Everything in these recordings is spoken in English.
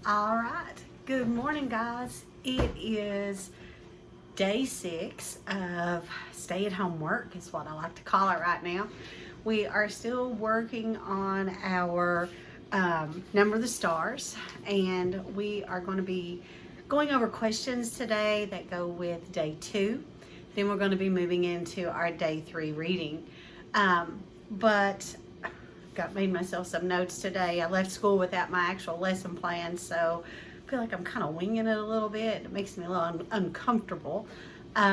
All right. Good morning, guys. It is day 6 of stay-at-home work, is what I like to call it right now. We are still working on our Number the Stars, and we are going to be going over questions today that go with day 2. Then we're going to be moving into our day 3 reading. But made myself some notes today. I left school without my actual lesson plan, so I feel like I'm kind of winging it a little bit. It makes me a little uncomfortable. But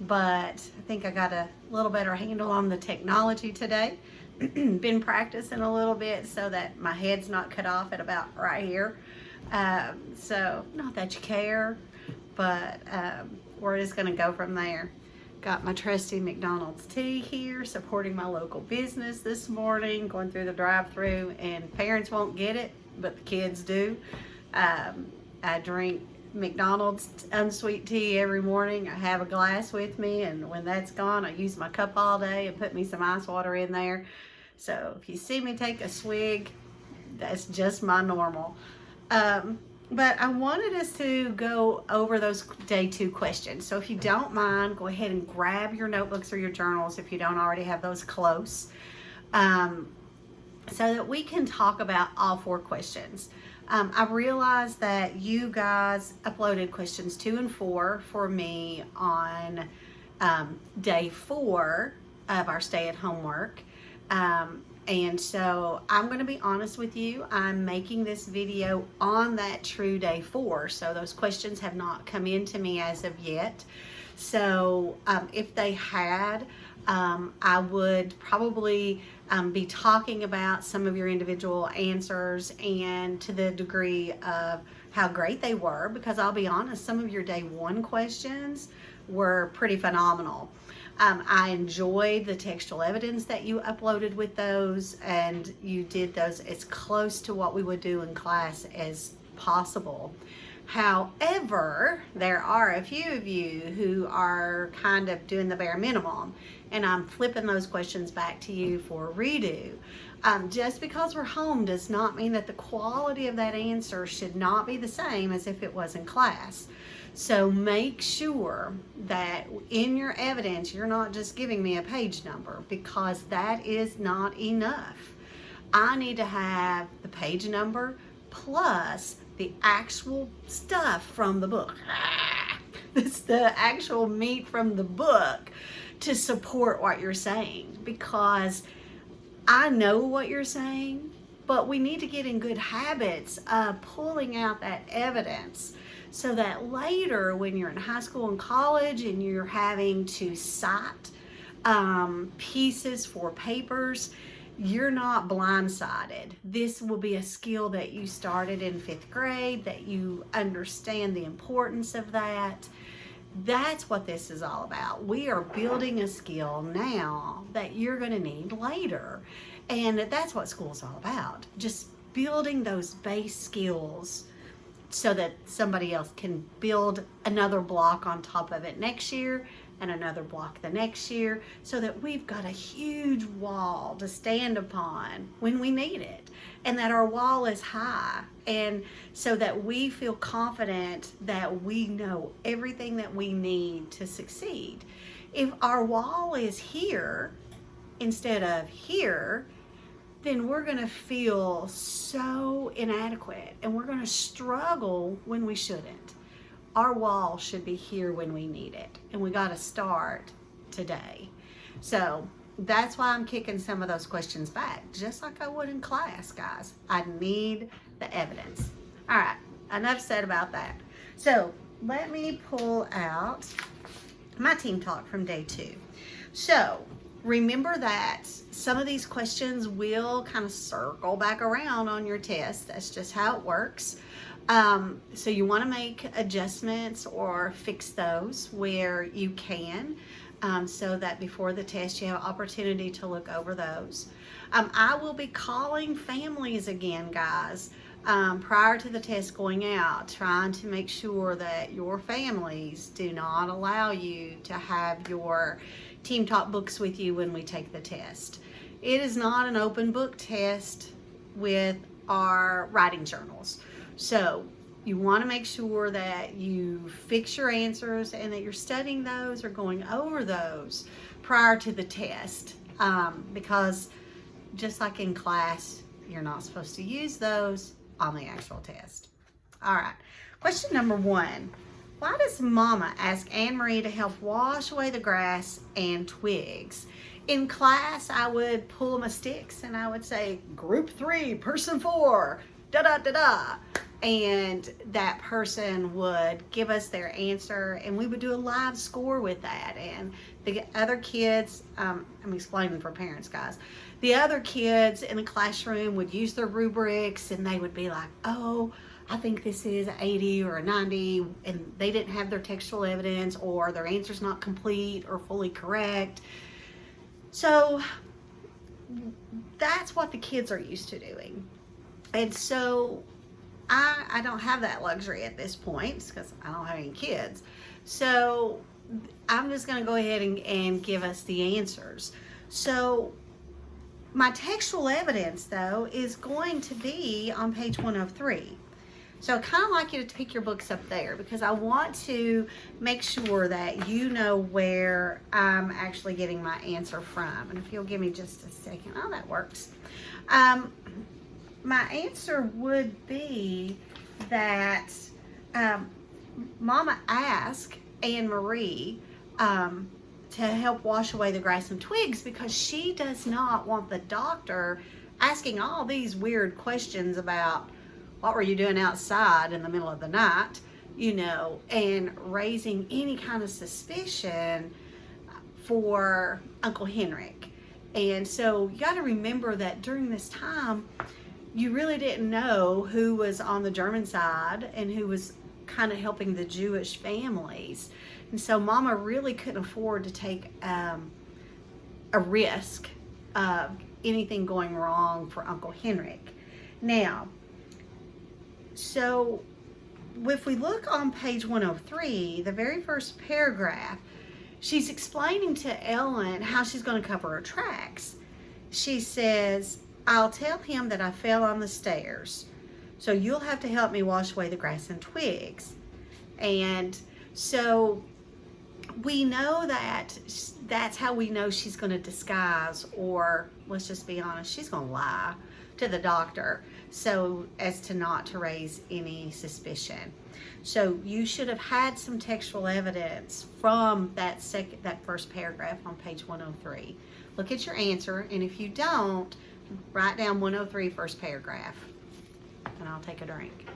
I think I got a little better handle on the technology today. Been practicing a little bit so that my head's not cut off at about right here. So not that you care, but we're just going to go from there. Got my trusty McDonald's tea here, supporting my local business this morning, going through the drive-thru, and parents won't get it, but the kids do. I drink McDonald's unsweet tea every morning. I have a glass with me, and when that's gone, I use my cup all day and put me some ice water in there. So if you see me take a swig, that's just my normal. But I wanted us to go over those day 2 questions. So if you don't mind, go ahead and grab your notebooks or your journals if you don't already have those close, so that we can talk about all 4 questions. I realized that you guys uploaded questions 2 and 4 for me on day 4 of our stay-at-home work. And so I'm going to be honest with you, I'm making this video on that true day 4. So those questions have not come in to me as of yet. So if they had, I would probably be talking about some of your individual answers and to the degree of how great they were, because I'll be honest, some of your day 1 questions were pretty phenomenal. I enjoyed the textual evidence that you uploaded with those, and you did those as close to what we would do in class as possible. However, there are a few of you who are kind of doing the bare minimum, and I'm flipping those questions back to you for a redo. Just because we're home does not mean that the quality of that answer should not be the same as if it was in class. So make sure that in your evidence, you're not just giving me a page number, because that is not enough. I need to have the page number plus the actual stuff from the book. It's the actual meat from the book to support what you're saying, because I know what you're saying, but we need to get in good habits of pulling out that evidence, so that later when you're in high school and college and you're having to cite pieces for papers, you're not blindsided. This will be a skill that you started in 5th grade, that you understand the importance of that. That's what this is all about. We are building a skill now that you're going to need later. And that's what school's all about. Just building those base skills so that somebody else can build another block on top of it next year and another block the next year, so that we've got a huge wall to stand upon when we need it, and that our wall is high, and so that we feel confident that we know everything that we need to succeed. If our wall is here instead of here, then we're going to feel so inadequate, and we're going to struggle when we shouldn't. Our wall should be here when we need it, and we got to start today. So that's why I'm kicking some of those questions back, just like I would in class, guys. I need the evidence. All right, enough said about that. So let me pull out my team talk from day 2. So remember that some of these questions will kind of circle back around on your test. That's just how it works. So you want to make adjustments or fix those where you can, so that before the test you have an opportunity to look over those. I will be calling families again, guys, prior to the test going out, trying to make sure that your families do not allow you to have your Team Talk books with you when we take the test. It is not an open book test with our writing journals. So You want to make sure that you fix your answers and that you're studying those or going over those prior to the test, because just like in class, you're not supposed to use those on the actual test. All right, question number 1. Why does Mama ask Anne Marie to help wash away the grass and twigs? In class, I would pull my sticks and I would say, group 3, person 4, da-da-da-da. And that person would give us their answer and we would do a live score with that. And the other kids, I'm explaining for parents, guys. The other kids in the classroom would use their rubrics and they would be like, oh, I think this is 80 or a 90, and they didn't have their textual evidence or their answer's not complete or fully correct. So that's what the kids are used to doing. And so I don't have that luxury at this point because I don't have any kids. So I'm just going to go ahead and give us the answers. So my textual evidence, though, is going to be on page 103. So I kind of like you to pick your books up there because I want to make sure that you know where I'm actually getting my answer from. And if you'll give me just a second. Oh, that works. My answer would be that Mama asked Anne Marie to help wash away the grass and twigs because she does not want the doctor asking all these weird questions about what were you doing outside in the middle of the night, and raising any kind of suspicion for Uncle Henrik. And so you got to remember that during this time, you really didn't know who was on the German side and who was kind of helping the Jewish families. And so Mama really couldn't afford to take a risk of anything going wrong for Uncle Henrik. Now, so if we look on page 103, the very first paragraph, she's explaining to Ellen how she's going to cover her tracks. She says, I'll tell him that I fell on the stairs, so you'll have to help me wash away the grass and twigs. And so we know that that's how we know she's going to disguise, or let's just be honest, she's going to lie to the doctor so as to not to raise any suspicion. So you should have had some textual evidence from that first paragraph on page 103. Look at your answer, and if you don't, write down 103 first paragraph, and I'll take a drink.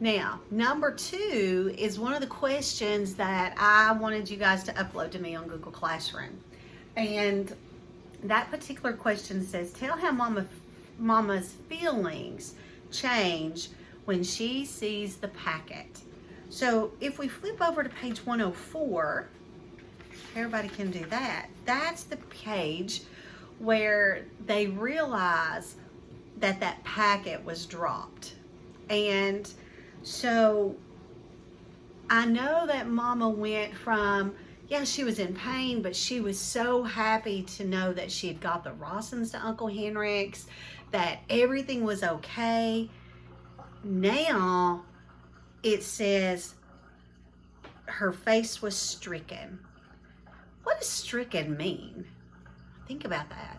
Now, number 2 is one of the questions that I wanted you guys to upload to me on Google Classroom. And that particular question says, tell how Mama's feelings change when she sees the packet. So if we flip over to page 104, everybody can do that. That's the page where they realize that that packet was dropped. And so I know that Mama went from, yeah, she was in pain, but she was so happy to know that she had got the Rossins to Uncle Henrik's, that everything was okay. Now it says her face was stricken. What does stricken mean? Think about that.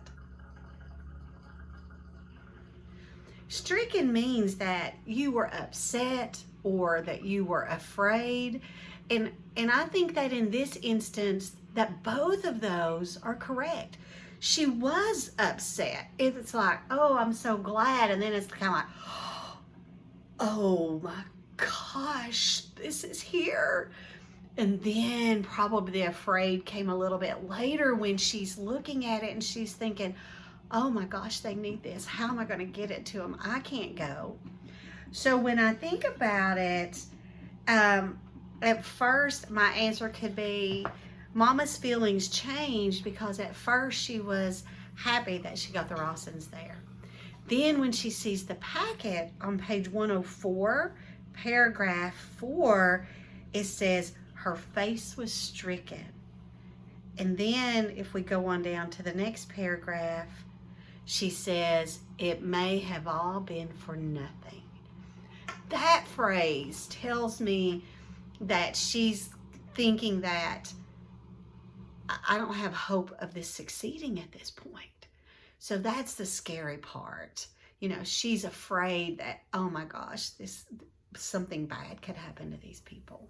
Stricken means that you were upset or that you were afraid. And I think that in this instance, that both of those are correct. She was upset. It's like, oh, I'm so glad. And then it's kind of like, oh my gosh, this is here. And then probably the afraid came a little bit later when she's looking at it and she's thinking, oh my gosh, they need this. How am I going to get it to them? I can't go. So when I think about it, at first my answer could be Mama's feelings changed because at first she was happy that she got the Rossins there. Then when she sees the packet on page 104, paragraph 4, it says her face was stricken. And then if we go on down to the next paragraph, she says, it may have all been for nothing. That phrase tells me that she's thinking that I don't have hope of this succeeding at this point. So that's the scary part. You know, she's afraid that, oh my gosh, something bad could happen to these people.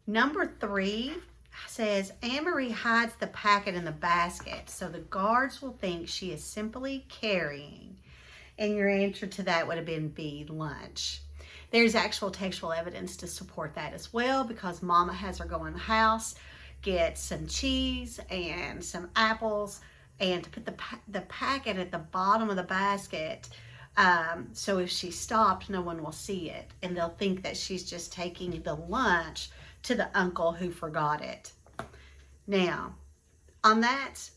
Number 3 says, Anne-Marie hides the packet in the basket so the guards will think she is simply carrying. And your answer to that would have been B, lunch. There's actual textual evidence to support that as well, because Mama has her go in the house, get some cheese and some apples, and to put the packet at the bottom of the basket, so if she stopped, no one will see it, and they'll think that she's just taking the lunch to the uncle who forgot it. Now, on that,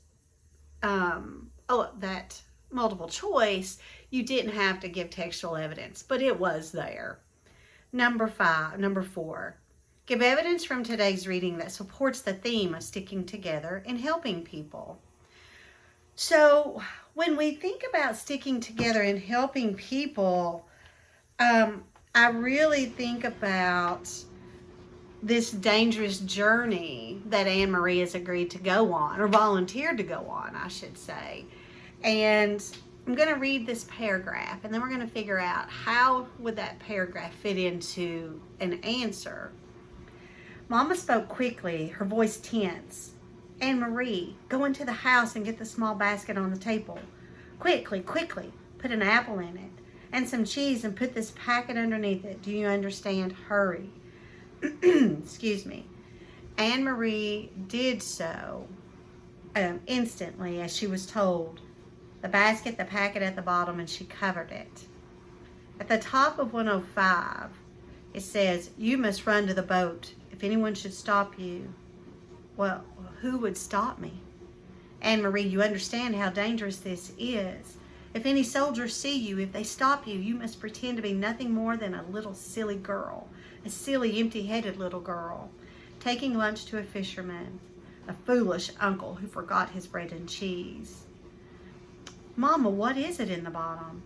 that multiple choice, you didn't have to give textual evidence, but it was there. Number 4, give evidence from today's reading that supports the theme of sticking together and helping people. So when we think about sticking together and helping people, I really think about this dangerous journey that Anne-Marie has agreed to go on, or volunteered to go on, I should say. And I'm going to read this paragraph, and then we're going to figure out how would that paragraph fit into an answer. Mama spoke quickly, her voice tense. Anne-Marie, go into the house and get the small basket on the table. Quickly, quickly, put an apple in it and some cheese and put this packet underneath it. Do you understand? Hurry. Excuse me. Anne-Marie did so instantly as she was told. The basket, the packet at the bottom, and she covered it. At the top of 105, it says, you must run to the boat. If anyone should stop you, well, who would stop me? Anne-Marie, you understand how dangerous this is. If any soldiers see you, if they stop you, you must pretend to be nothing more than a little silly girl, a silly, empty-headed little girl, taking lunch to a fisherman, a foolish uncle who forgot his bread and cheese. Mama, what is it in the bottom?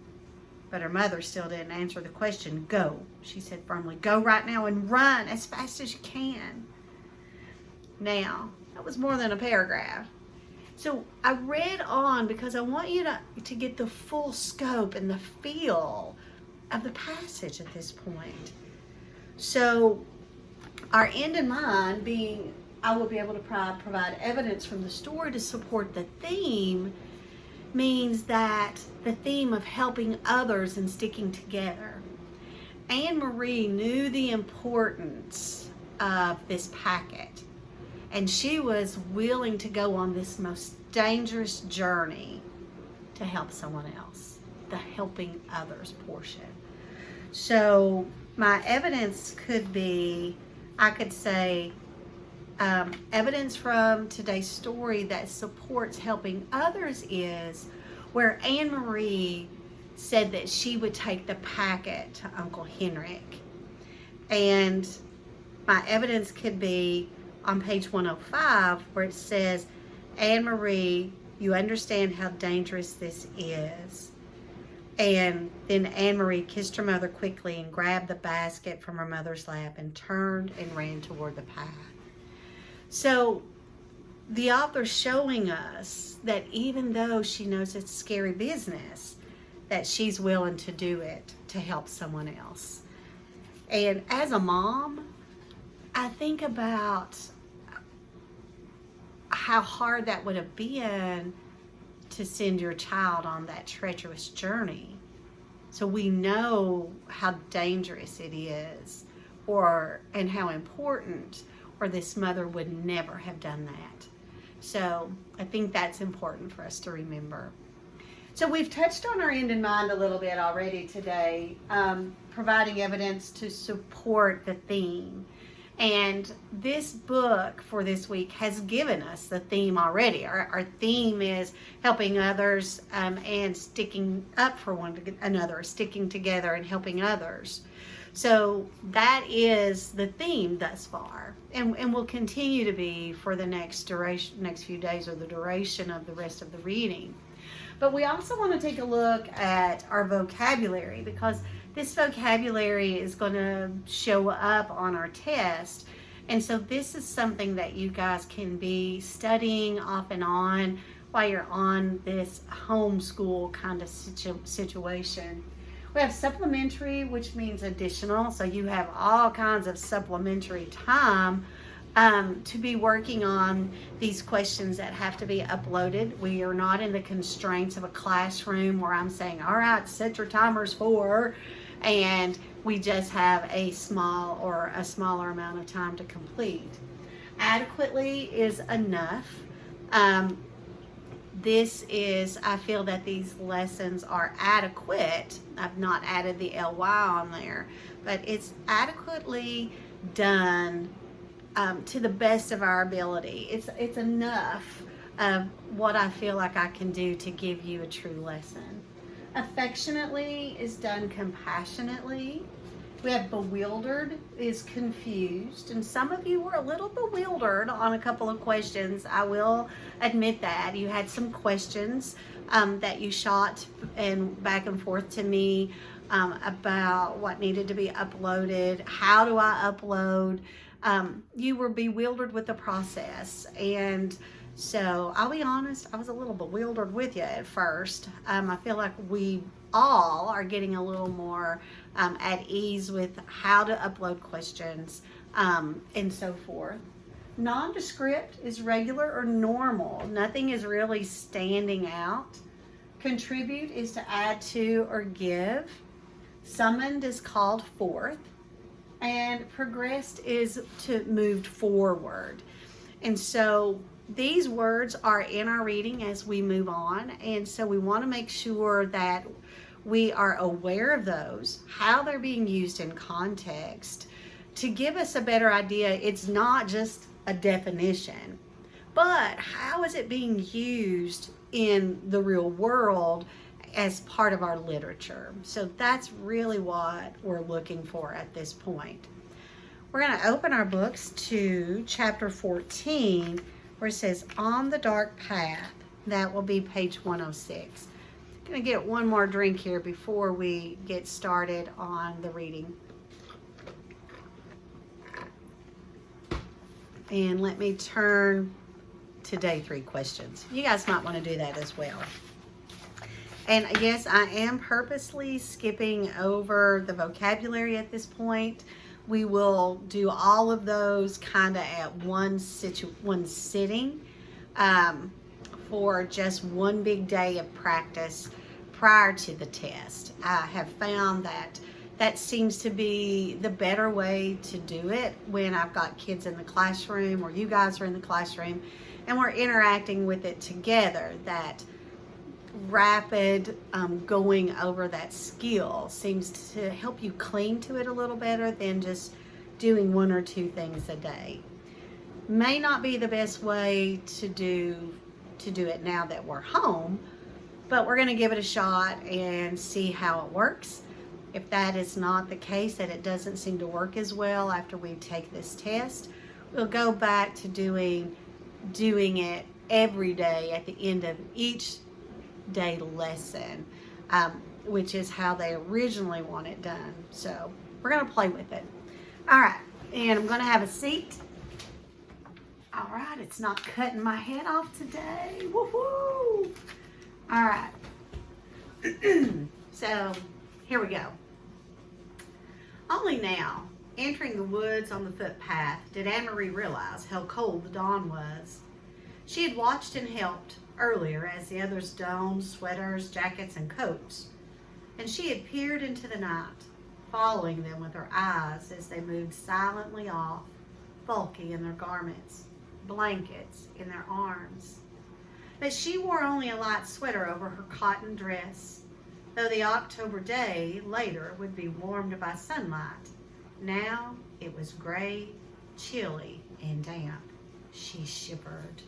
But her mother still didn't answer the question. Go, she said firmly. Go right now and run as fast as you can. Now, that was more than a paragraph. So I read on because I want you to get the full scope and the feel of the passage at this point. So our end in mind being, I will be able to provide evidence from the story to support the theme, means that the theme of helping others and sticking together. Anne-Marie knew the importance of this packet, and she was willing to go on this most dangerous journey to help someone else, the helping others portion. So my evidence could be, I could say, evidence from today's story that supports helping others is where Anne-Marie said that she would take the packet to Uncle Henrik. And my evidence could be on page 105 where it says, Anne-Marie, you understand how dangerous this is. And then Anne-Marie kissed her mother quickly and grabbed the basket from her mother's lap and turned and ran toward the path. So the author's showing us that even though she knows it's scary business, that she's willing to do it to help someone else. And as a mom, I think about how hard that would have been to send your child on that treacherous journey. So we know how dangerous it is, and how important, or this mother would never have done that. So I think that's important for us to remember. So we've touched on our end in mind a little bit already today, providing evidence to support the theme. And this book for this week has given us the theme already. Our theme is helping others and sticking up for one another, sticking together and helping others. So that is the theme thus far, and will continue to be for the next few days, or the duration of the rest of the reading. But we also want to take a look at our vocabulary, because this vocabulary is going to show up on our test. And so this is something that you guys can be studying off and on while you're on this homeschool kind of situation. We have supplementary, which means additional. So you have all kinds of supplementary time to be working on these questions that have to be uploaded. We are not in the constraints of a classroom where I'm saying, all right, set your timers for, and we just have a smaller amount of time to complete. Adequately is enough. I feel that these lessons are adequate. I've not added the ly on there, but it's adequately done to the best of our ability. It's enough of what I feel like I can do to give you a true lesson. Affectionately is done compassionately. We have bewildered is confused, and some of you were a little bewildered on a couple of questions. I will admit that you had some questions that you shot and back and forth to me about what needed to be uploaded. How do I upload? You were bewildered with the process, and so I'll be honest, I was a little bewildered with you at first. I feel like we all are getting a little more at ease with how to upload questions and so forth. Nondescript is regular or normal. Nothing is really standing out. Contribute is to add to or give. Summoned is called forth. And progressed is to move forward. And so these words are in our reading as we move on, and so we want to make sure that we are aware of those, how they're being used in context, to give us a better idea. It's not just a definition, but how is it being used in the real world as part of our literature? So that's really what we're looking for at this point. We're going to open our books to chapter 14, where it says, On the Dark Path. That will be page 106. I'm going to get one more drink here before we get started on the reading. And let me turn to day 3 questions. You guys might want to do that as well. And yes, I am purposely skipping over the vocabulary at this point. We will do all of those kind of at one sitting for just one big day of practice prior to the test. I have found that seems to be the better way to do it when I've got kids in the classroom, or you guys are in the classroom, and we're interacting with it together. That rapid going over that skill seems to help you cling to it a little better than just doing 1 or 2 things a day. May not be the best way to do it now that we're home, but we're going to give it a shot and see how it works. If that is not the case, that it doesn't seem to work as well after we take this test, we'll go back to doing it every day at the end of each day lesson, which is how they originally want it done. So we're going to play with it. All right, and I'm going to have a seat. All right, it's not cutting my head off today. Woohoo! All right. So here we go. Only now, entering the woods on the footpath, did Anne-Marie realize how cold the dawn was. She had watched and helped earlier as the others donned sweaters, jackets, and coats, and she had peered into the night, following them with her eyes as they moved silently off, bulky in their garments, blankets in their arms. But she wore only a light sweater over her cotton dress, though the October day later would be warmed by sunlight. Now it was gray, chilly, and damp. She shivered.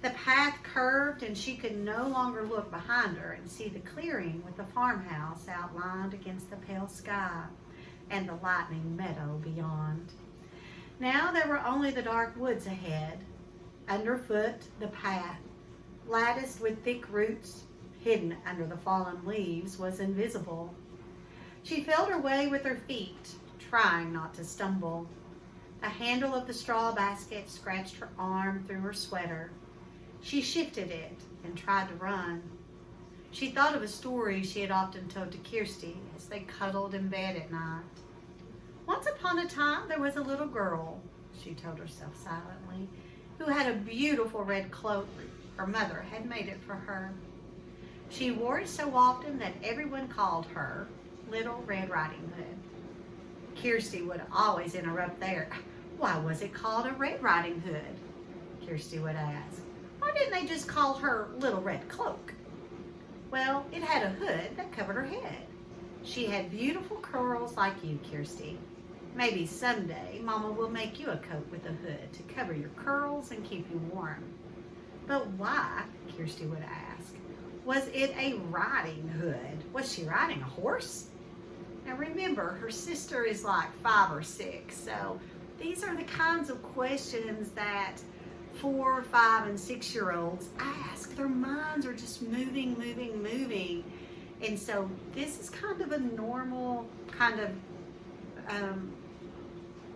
The path curved, and she could no longer look behind her and see the clearing with the farmhouse outlined against the pale sky. and the lightning meadow beyond. Now there were only the dark woods ahead. Underfoot, the path, latticed with thick roots, hidden under the fallen leaves, was invisible. She felt her way with her feet, trying not to stumble. The handle of the straw basket scratched her arm through her sweater. She shifted it and tried to run. She thought of a story she had often told to Kirsty as they cuddled in bed at night. Once upon a time there was a little girl, she told herself silently, who had a beautiful red cloak. Her mother had made it for her. She wore it so often that everyone called her Little Red Riding Hood. Kirsty would always interrupt there. Why was it called a Red Riding Hood? Kirsty would ask. Why didn't they just call her Little Red Cloak? Well, it had a hood that covered her head. She had beautiful curls like you, Kirsty. Maybe someday Mama will make you a coat with a hood to cover your curls and keep you warm. But why, Kirsty would ask, was it a riding hood? Was she riding a horse? Now remember, her sister is like 5 or 6, so these are the kinds of questions that 4, 5, and 6-year-olds ask. Their minds are just moving. And so this is kind of a normal kind of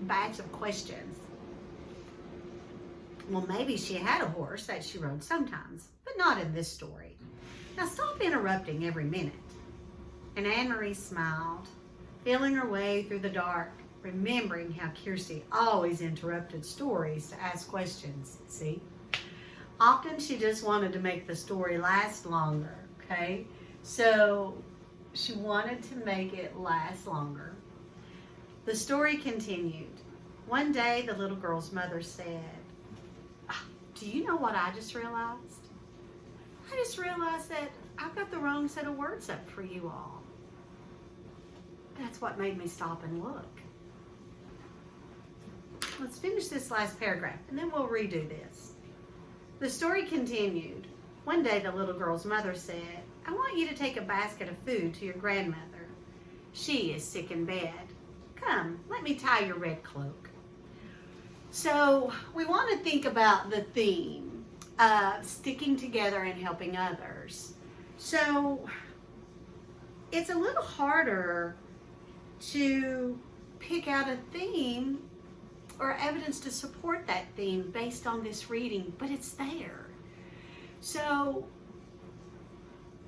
batch of questions. Well, maybe she had a horse that she rode sometimes, but not in this story. Now stop interrupting every minute. And Anne-Marie smiled, feeling her way through the dark, remembering how Kirsty always interrupted stories to ask questions, see? Often she just wanted to make the story last longer, okay? So she wanted to make it last longer. The story continued. One day, the little girl's mother said, do you know what I just realized? I just realized that I've got the wrong set of words up for you all. That's what made me stop and look. Let's finish this last paragraph, and then we'll redo this. The story continued. One day, the little girl's mother said, I want you to take a basket of food to your grandmother. She is sick in bed. Come, let me tie your red cloak. So we want to think about the theme of sticking together and helping others. So it's a little harder to pick out a theme or evidence to support that theme based on this reading, but it's there. So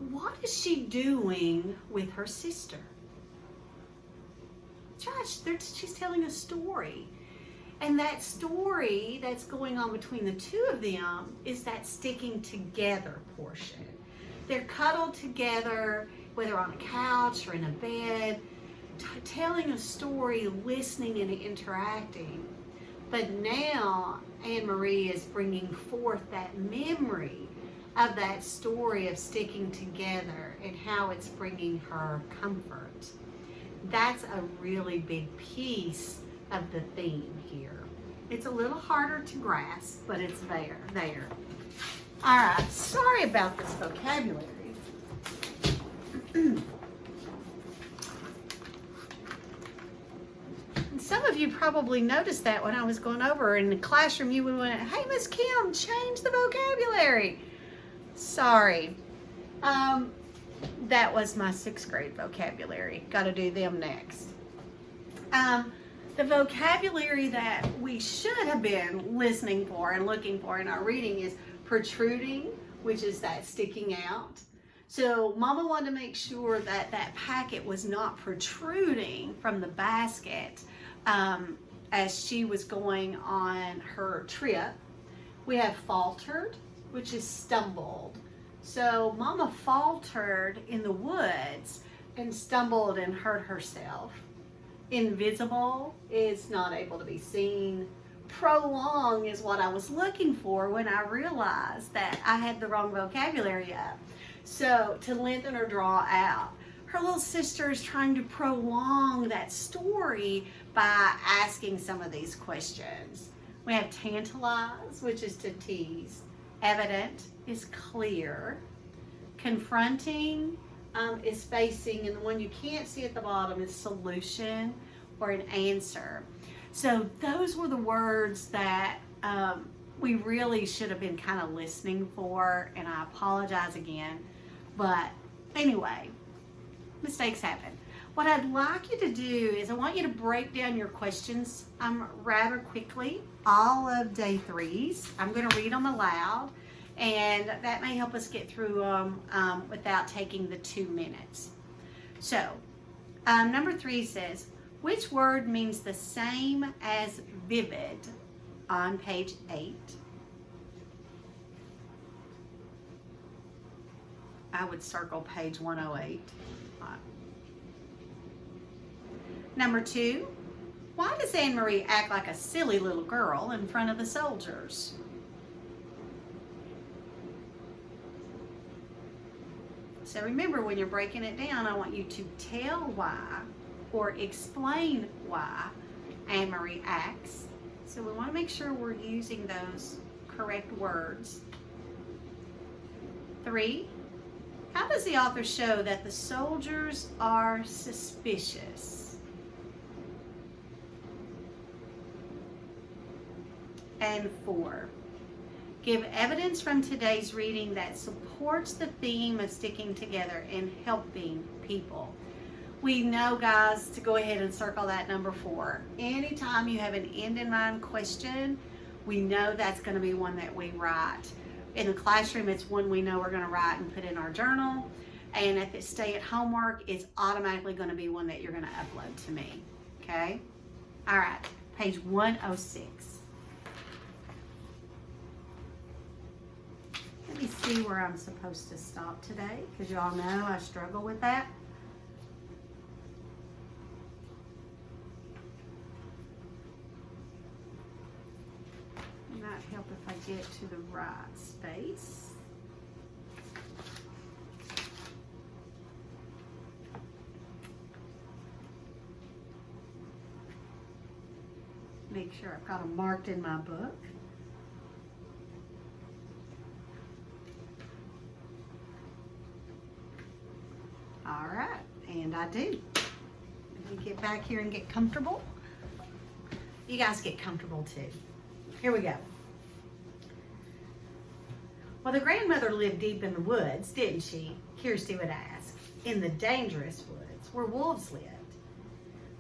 what is she doing with her sister? Josh, she's telling a story. And that story that's going on between the two of them is that sticking together portion. They're cuddled together, whether on a couch or in a bed, telling a story, listening and interacting. But now Anne-Marie is bringing forth that memory of that story of sticking together and how it's bringing her comfort. That's a really big piece of the theme here. It's a little harder to grasp, but it's there. All right, sorry about this vocabulary. Some of you probably noticed that when I was going over in the classroom, you would went, hey, Miss Kim, change the vocabulary. Sorry. That was my 6th grade vocabulary. Got to do them next. The vocabulary that we should have been listening for and looking for in our reading is protruding, which is that sticking out. So Mama wanted to make sure that that packet was not protruding from the basket as she was going on her trip. We have faltered, which is stumbled. So Mama faltered in the woods and stumbled and hurt herself. Invisible is not able to be seen. Prolong is what I was looking for when I realized that I had the wrong vocabulary up. So to lengthen or draw out. Her little sister is trying to prolong that story by asking some of these questions. We have tantalize, which is to tease. Evident is clear. Confronting is facing, and the one you can't see at the bottom is solution. or an answer. So those were the words that we really should have been kind of listening for, and I apologize again. But anyway, mistakes happen. What I'd like you to do is I want you to break down your questions rather quickly, all of day 3's. I'm going to read them aloud, and that may help us get through them without taking the 2 minutes. So, number 3 says, which word means the same as vivid on page 8? I would circle page 108. Number 2, why does Anne-Marie act like a silly little girl in front of the soldiers? So remember, when you're breaking it down, I want you to tell why or explain why Anne-Marie acts. So we want to make sure we're using those correct words. 3, how does the author show that the soldiers are suspicious? And 4, give evidence from today's reading that supports the theme of sticking together and helping people. We know, guys, to go ahead and circle that number 4. Anytime you have an end in mind question, we know that's going to be one that we write. In the classroom, it's one we know we're going to write and put in our journal. And if it's stay-at-home work, it's automatically going to be one that you're going to upload to me. Okay? All right, page 106. Let me see where I'm supposed to stop today, because y'all know I struggle with that. It might help if I get to the right space. Make sure I've got them marked in my book. All right, and I do. Let me get back here and get comfortable. You guys get comfortable too. Here we go. Well, the grandmother lived deep in the woods, didn't she? Kirsty would ask. In the dangerous woods where wolves lived.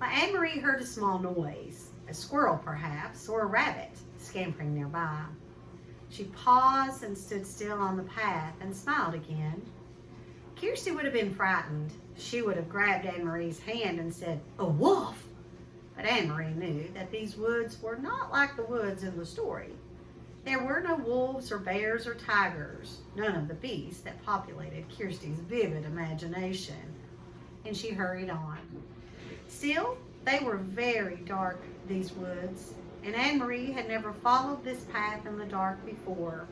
Well, Anne-Marie heard a small noise, a squirrel perhaps, or a rabbit scampering nearby. She paused and stood still on the path and smiled again. Kirsty would have been frightened. She would have grabbed Anne-Marie's hand and said, "A wolf!" But Anne-Marie knew that these woods were not like the woods in the story. There were no wolves or bears or tigers, none of the beasts that populated Kirsty's vivid imagination. And she hurried on. Still, they were very dark, these woods, and Anne-Marie had never followed this path in the dark before.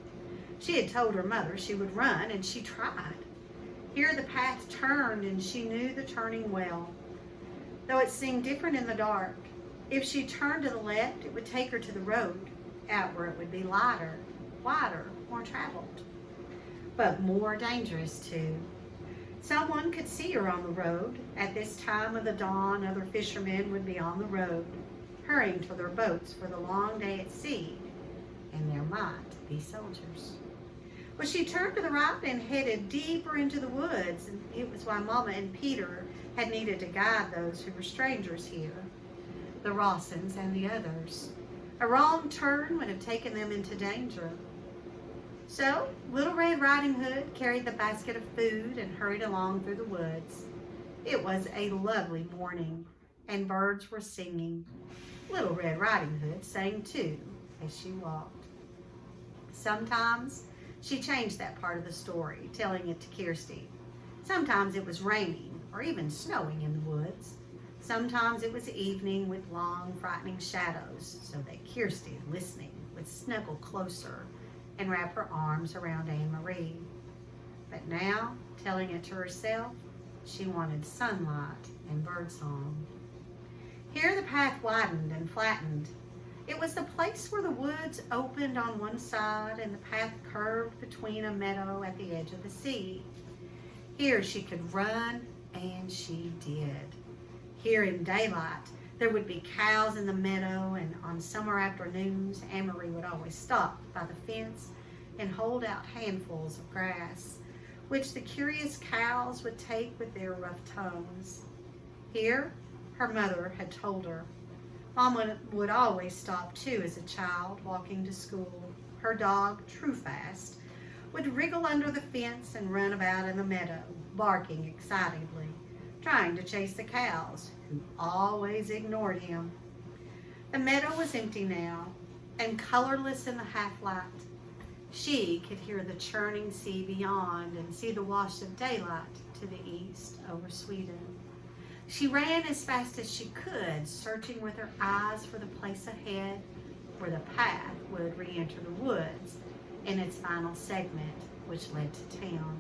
She had told her mother she would run, and she tried. Here the path turned, and she knew the turning well, though it seemed different in the dark. If she turned to the left, it would take her to the road, out where it would be lighter, wider, more traveled, but more dangerous too. Someone could see her on the road. At this time of the dawn, other fishermen would be on the road, hurrying to their boats for the long day at sea, and there might be soldiers. Well, she turned to the right and headed deeper into the woods, and it was why Mama and Peter had needed to guide those who were strangers here, the Rawsons and the others. A wrong turn would have taken them into danger. So, Little Red Riding Hood carried the basket of food and hurried along through the woods. It was a lovely morning, and birds were singing. Little Red Riding Hood sang too as she walked. Sometimes she changed that part of the story, telling it to Kirsty. Sometimes it was raining or even snowing in the woods. Sometimes it was evening with long, frightening shadows, so that Kirsty, listening, would snuggle closer and wrap her arms around Anne-Marie. But now, telling it to herself, she wanted sunlight and birdsong. Here the path widened and flattened. It was the place where the woods opened on one side and the path curved between a meadow at the edge of the sea. Here she could run, and she did. Here in daylight, There would be cows in the meadow, and on summer afternoons, Anne-Marie would always stop by the fence and hold out handfuls of grass, which the curious cows would take with their rough tongues. Here, her mother had told her, Mama would always stop too as a child walking to school. Her dog, Truefast, would wriggle under the fence and run about in the meadow, barking excitedly, trying to chase the cows, who always ignored him. The meadow was empty now, and colorless in the half-light. She could hear the churning sea beyond and see the wash of daylight to the east over Sweden. She ran as fast as she could, searching with her eyes for the place ahead where the path would re-enter the woods in its final segment, which led to town.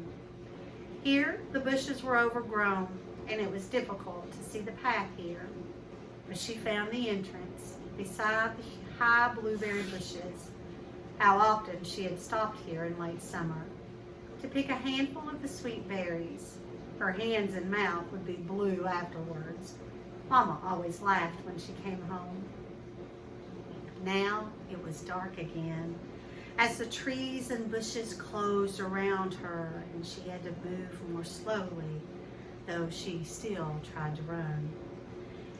Here, the bushes were overgrown, and it was difficult to see the path here, but she found the entrance beside the high blueberry bushes. How often she had stopped here in late summer to pick a handful of the sweet berries. Her hands and mouth would be blue afterwards. Mama always laughed when she came home. Now it was dark again as the trees and bushes closed around her, and she had to move more slowly, though she still tried to run.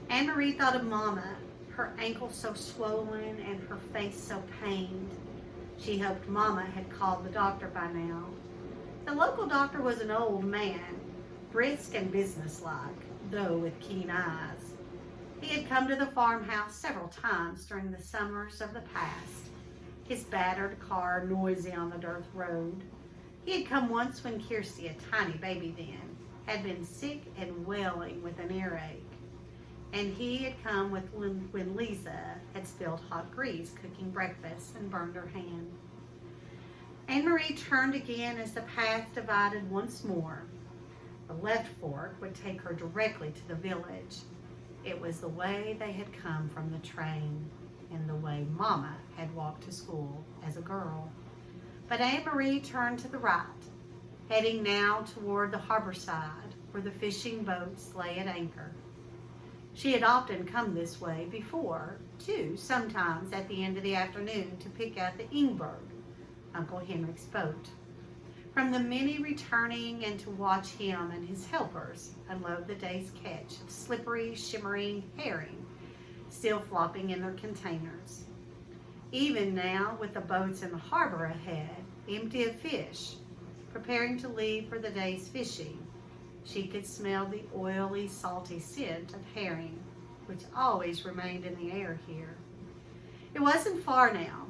Anne-Marie thought of Mama, her ankle so swollen and her face so pained. She hoped Mama had called the doctor by now. The local doctor was an old man, brisk and businesslike, though with keen eyes. He had come to the farmhouse several times during the summers of the past, his battered car noisy on the dirt road. He had come once when Kirsty, a tiny baby then, had been sick and wailing with an earache. And he had come when Lisa had spilled hot grease cooking breakfast and burned her hand. Anne-Marie turned again as the path divided once more. The left fork would take her directly to the village. It was the way they had come from the train and the way Mama had walked to school as a girl. But Anne-Marie turned to the right, heading now toward the harbor side where the fishing boats lay at anchor. She had often come this way before, too, sometimes at the end of the afternoon to pick out the Ingberg, Uncle Henrik's boat, from the many returning and to watch him and his helpers unload the day's catch of slippery, shimmering herring still flopping in their containers. Even now, with the boats in the harbor ahead, empty of fish, preparing to leave for the day's fishing, she could smell the oily, salty scent of herring, which always remained in the air here. It wasn't far now,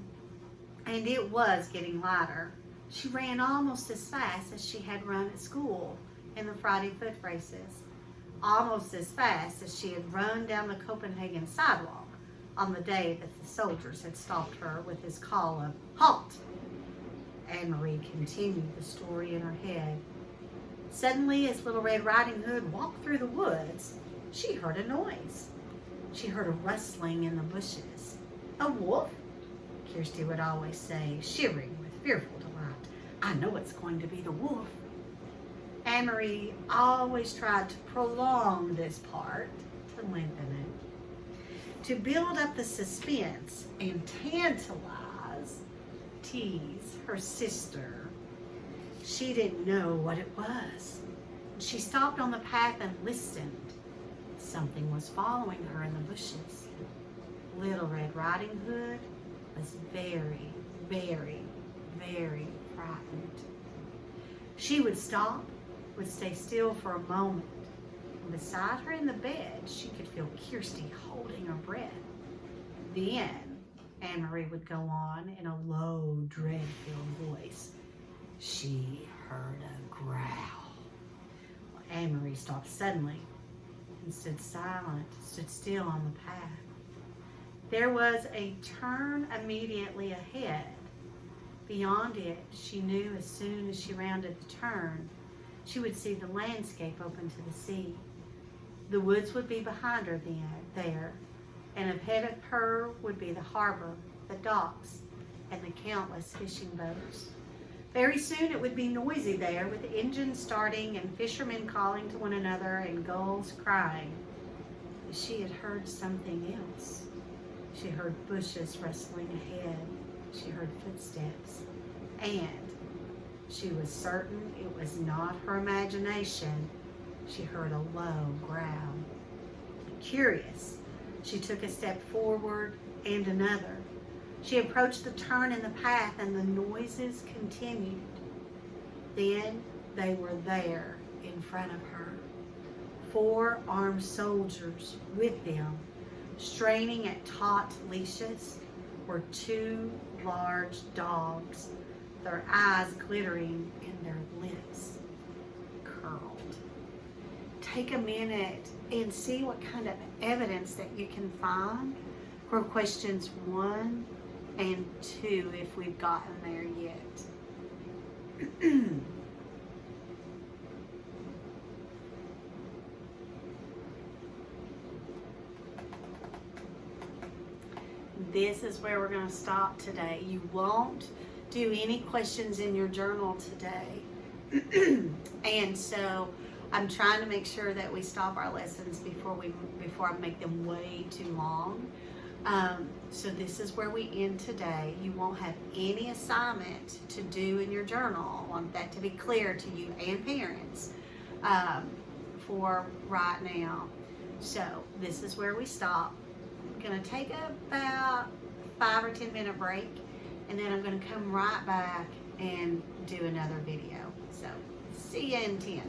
and it was getting lighter. She ran almost as fast as she had run at school in the Friday foot races, almost as fast as she had run down the Copenhagen sidewalk on the day that the soldiers had stopped her with his call of "Halt!" Anne-Marie continued the story in her head. Suddenly, as Little Red Riding Hood walked through the woods, she heard a noise. She heard a rustling in the bushes. "A wolf?" Kirsty would always say, shivering with fearful delight. "I know it's going to be the wolf." Anne-Marie always tried to prolong this part, to lengthen it, to build up the suspense and tease her sister. She didn't know what it was. She stopped on the path and listened. Something was following her in the bushes. Little Red Riding Hood was very, very, very frightened. She would stop, would stay still for a moment, and beside her in the bed, she could feel Kirsty holding her breath. Then Anne-Marie would go on in a low, dread-filled voice. She heard a growl. Anne-Marie stopped suddenly and stood silent, stood still on the path. There was a turn immediately ahead. Beyond it, she knew as soon as she rounded the turn, she would see the landscape open to the sea. The woods would be behind her there, and ahead of her would be the harbor, the docks, and the countless fishing boats. Very soon it would be noisy there, with engines starting and fishermen calling to one another and gulls crying. she had heard something else. She heard bushes rustling ahead. She heard footsteps. And she was certain it was not her imagination. She heard a low growl. Curious, she took a step forward and another. She approached the turn in the path and the noises continued. Then they were there in front of her. 4 armed soldiers with them. Straining at taut leashes were 2 large dogs, their eyes glittering and their lips curled. Take a minute and see what kind of evidence that you can find for questions 1 and 2 if we've gotten there yet. This is where we're going to stop today. You won't do any questions in your journal today. And so I'm trying to make sure that we stop our lessons before I make them way too long. So this is where we end today. You won't have any assignment to do in your journal. I want that to be clear to you and parents for right now. So this is where we stop. I'm going to take about 5 or 10 minute break, and then I'm going to come right back and do another video. So see you in 10.